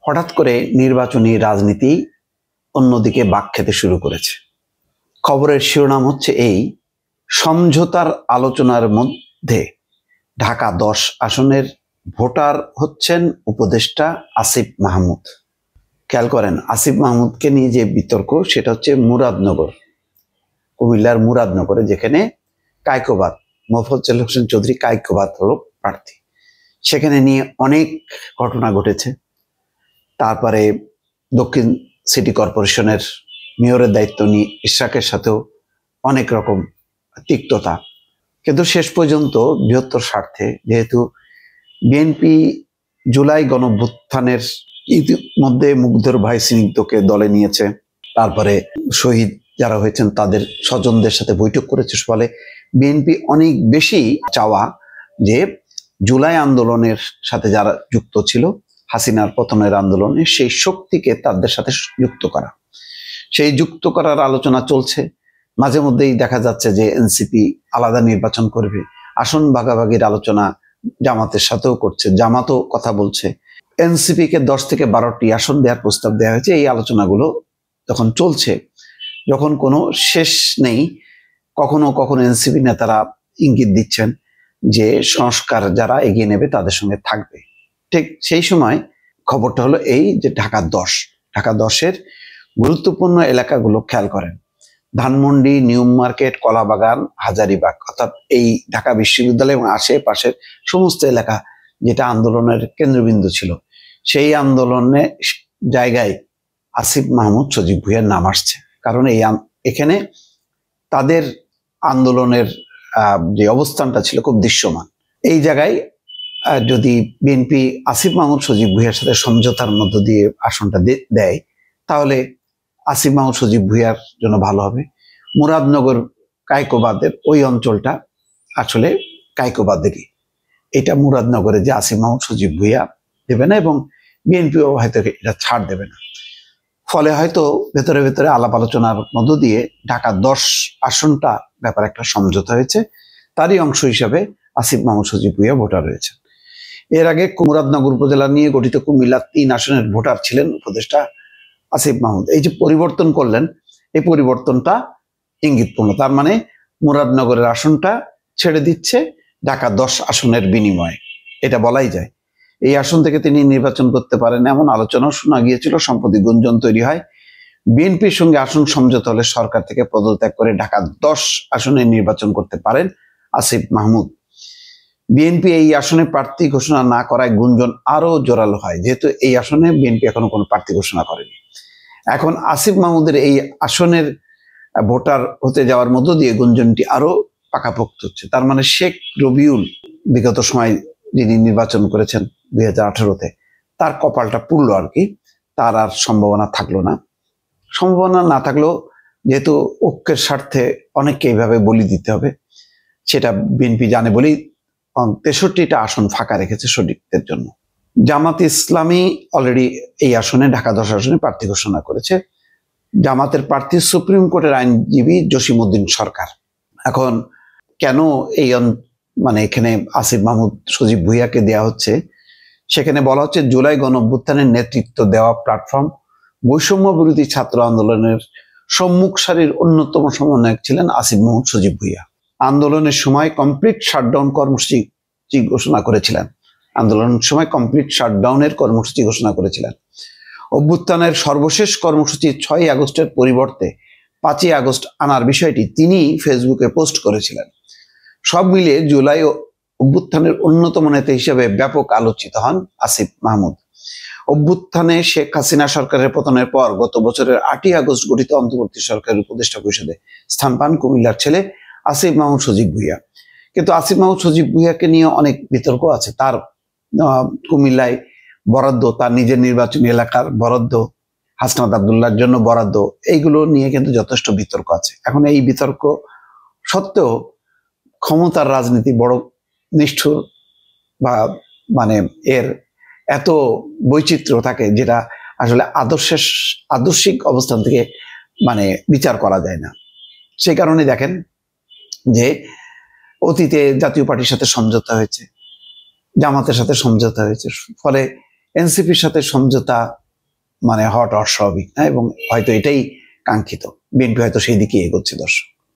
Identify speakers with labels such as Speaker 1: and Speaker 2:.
Speaker 1: হঠাৎ করে নির্বাচনী রাজনীতি অন্যদিকে বাঁক খেতে শুরু করেছে। খবরের শিরোনাম হচ্ছে এই: সমঝোতার আলোচনার মধ্যে ঢাকা 10 আসনের ভোটার হচ্ছেন উপদেষ্টা আসিফ মাহমুদ। খেয়াল করেন, আসিফ মাহমুদকে নিয়ে যে বিতর্ক, সেটা হচ্ছে মুরাদনগর, কুমিল্লার মুরাদনগরে, যেখানে কায়কোবাদ, মোফাজ্জল হোসেন চৌধুরী কায়কোবাদ হল প্রার্থী। সেখানে নিয়ে অনেক ঘটনা ঘটেছে। তারপরে দক্ষিণ সিটি কর্পোরেশনের মেয়রের দায়িত্ব নিয়ে ইশরাকের সাথেও অনেক রকম তিক্ততা। কিন্তু শেষ পর্যন্ত বৃহত্তর স্বার্থে, যেহেতু বিএনপি জুলাই গণঅভ্যুত্থানের ইতিমধ্যে মুগ্ধর ভাই স্নিগ্ধকে দলে নিয়েছে, তারপরে শহীদ যারা হয়েছেন তাদের স্বজনদের সাথে বৈঠক করেছে, ফলে বিএনপি অনেক বেশি চাওয়া যে জুলাই আন্দোলনের সাথে যারা যুক্ত ছিল, হাসিনার পতনের আন্দোলনে, সেই শক্তিকে তাদের সাথে যুক্ত করা। সেই যুক্ত করার আলোচনা চলছে। মাঝে মধ্যেই দেখা যাচ্ছে যে এনসিপি আলাদা নির্বাচন করবে, আসন ভাগাভাগির আলোচনা জামাতের সাথেও করছে, জামাতও কথা বলছে। এনসিপি কে 10 থেকে 12টি আসন দেওয়ার প্রস্তাব দেওয়া হয়েছে। এই আলোচনাগুলো যখন চলছে, যখন কোনো শেষ নেই, কখনো কখনো এনসিপি নেতারা ইঙ্গিত দিচ্ছেন যে সংস্কার যারা এগিয়ে নেবে তাদের সঙ্গে থাকবে। ঠিক সেই সময় খবরটা হলো এই যে ঢাকা 10-এর গুরুত্বপূর্ণ এলাকাগুলো খেয়াল করেন: ধানমন্ডি, নিউ মার্কেট, কলাবাগান, হাজারীবাগ, অর্থাৎ এই ঢাকা বিশ্ববিদ্যালয় এবং আশেপাশের সমস্ত এলাকা যেটা আন্দোলনের কেন্দ্রবিন্দু ছিল, সেই আন্দোলনে জায়গায় আসিফ মাহমুদ, সজীব ভুঁইয়ার নাম আসছে। কারণ এখানে তাদের আন্দোলনের যে অবস্থানটা ছিল খুব দৃশ্যমান। এই জায়গায় যদি বিএনপি আসিফ মাহমুদ, সজীব ভুঁইয়ার সাথে সমঝোতার মধ্য দিয়ে আসনটা দেয়, তাহলে আসিফ মাহমুদ, সজীব ভুঁইয়ার জন্য ভালো হবে। মুরাদনগর কায়কোবাদের ওই অঞ্চলটা আসলে কায়কোবাদেরই। এটা মুরাদনগরে যে আসিফ মাহমুদ, সজীব ভুঁইয়া দেবে না, এবং বিএনপিও হয়তো এটা ছাড় দেবে না। ফলে হয়তো ভেতরে ভেতরে আলাপ আলোচনার মধ্য দিয়ে ঢাকা 10 আসনটা ব্যাপারে একটা সমঝোতা হয়েছে। তারই অংশ হিসাবে আসিফ মাহমুদ, সজীব ভুঁইয়া ভোটার হয়েছে। এর আগে মুরাদনগর উপজেলা নিয়ে গঠিত কুমিল্লা 3 আসনের ভোটার ছিলেন উপদেষ্টা আসিফ মাহমুদ। এই যে পরিবর্তন করলেন, এই পরিবর্তনটা ইঙ্গিতপূর্ণ। তার মানে মুরাদনগরের আসনটা ছেড়ে দিচ্ছে ঢাকা 10 আসনের বিনিময়ে, এটা বলাই যায়। এই আসন থেকে তিনি নির্বাচন করতে পারেন এমন আলোচনাও শোনা গিয়েছিল। সম্প্রতি গুঞ্জন তৈরি হয় বিএনপির সঙ্গে আসন সমঝোতা হলে সরকার থেকে পদত্যাগ করে ঢাকা 10 আসনে নির্বাচন করতে পারেন আসিফ মাহমুদ। বিএনপি এই আসনে প্রার্থী ঘোষণা না করায় গুঞ্জন আরো জোরালো হয়, যেহেতু এই আসনে বিএনপি এখনো কোনো প্রার্থী ঘোষণা করেনি। এখন আসিফ মাহমুদের এই আসনের ভোটার হতে যাওয়ার মধ্য দিয়ে গুঞ্জনটি আরো পাকাপোক্ত হচ্ছে। তার মানে শেখ রবিউল বিগত সময় যিনি নির্বাচন করেছেন 2018-তে, তার কপালটা পুড়লো আর কি। তার আর সম্ভাবনা থাকলো না। সম্ভাবনা না থাকলেও যেহেতু ঐক্যের স্বার্থে অনেককে এইভাবে বলি দিতে হবে, সেটা বিএনপি জানে বলেই 63টা আসন ফাঁকা রেখেছে শরিকদের জন্য। জামাত ইসলামী অলরেডি এই আসনে, ঢাকা 10 আসনে প্রার্থী ঘোষণা করেছে। জামাতের প্রার্থী সুপ্রিম কোর্টের আইনজীবী জসিমউদ্দিন সরকার। এখন কেন এই এখানে আসিফ মাহমুদ, সজীব ভুঁইয়াকে দেওয়া হচ্ছে, সেখানে বলা হচ্ছে জুলাই গণঅভ্যুত্থানের নেতৃত্ব দেওয়া প্ল্যাটফর্ম বৈষম্য বিরোধী ছাত্র আন্দোলনের সম্মুখ সারির অন্যতম সমন্বয়ক ছিলেন আসিফ মাহমুদ, সজীব ভুঁইয়া। আন্দোলনের সময় কমপ্লিট শাটডাউন কর্মসূচি ঘোষণা করেছিলেন। আন্দোলনের সময় কমপ্লিট শাটডাউনের কর্মসূচি ঘোষণা করেছিলেন। অভ্যুত্থানের সর্বশেষ কর্মসূচি 6 আগস্টের পরিবর্তে 5 আগস্ট আনার বিষয়টি তিনি ফেসবুকে পোস্ট করেছিলেন। সব মিলিয়ে জুলাই অভ্যুত্থানের অন্যতম নেতা হিসেবে ব্যাপক আলোচিত হন আসিফ মাহমুদ। অভ্যুত্থানে শেখ হাসিনা সরকারের পতনের পর গত বছরের 8 আগস্ট গঠিত অন্তর্বর্তী সরকারের উপদেষ্টা পরিষদে স্থান পান কুমিল্লার ছেলে আসিফ মাহমুদ, সজীব ভুঁইয়া। কিন্তু আসিফ মাহমুদ, সজীব ভুঁইয়াকে নিয়ে অনেক বিতর্ক আছে। তার কুমিল্লায় বরাদ্দ, তার নিজের নির্বাচনী এলাকার বরাদ্দ, হাসনাত আব্দুল্লাহর জন্য বরাদ্দ, এইগুলো নিয়ে কিন্তু যথেষ্ট বিতর্ক আছে। এখন এই বিতর্ক সত্ত্বেও ক্ষমতার রাজনীতি বড় নিষ্ঠুর, বা এর এত বৈচিত্র্য থাকে যেটা আসলে আদর্শিক অবস্থান থেকে বিচার করা যায় না। সেই কারণে দেখেন যে অতীতে জাতীয় পার্টির সাথে সমঝোতা হয়েছে, জামাতের সাথে সমঝোতা হয়েছে, ফলে এনসিপির সাথে সমঝোতা মানে হওয়াটা অস্বাভাবিক না, এবং হয়তো এটাই কাঙ্ক্ষিত। বিএনপি হয়তো সেই দিকে এগোচ্ছে। দর্শক।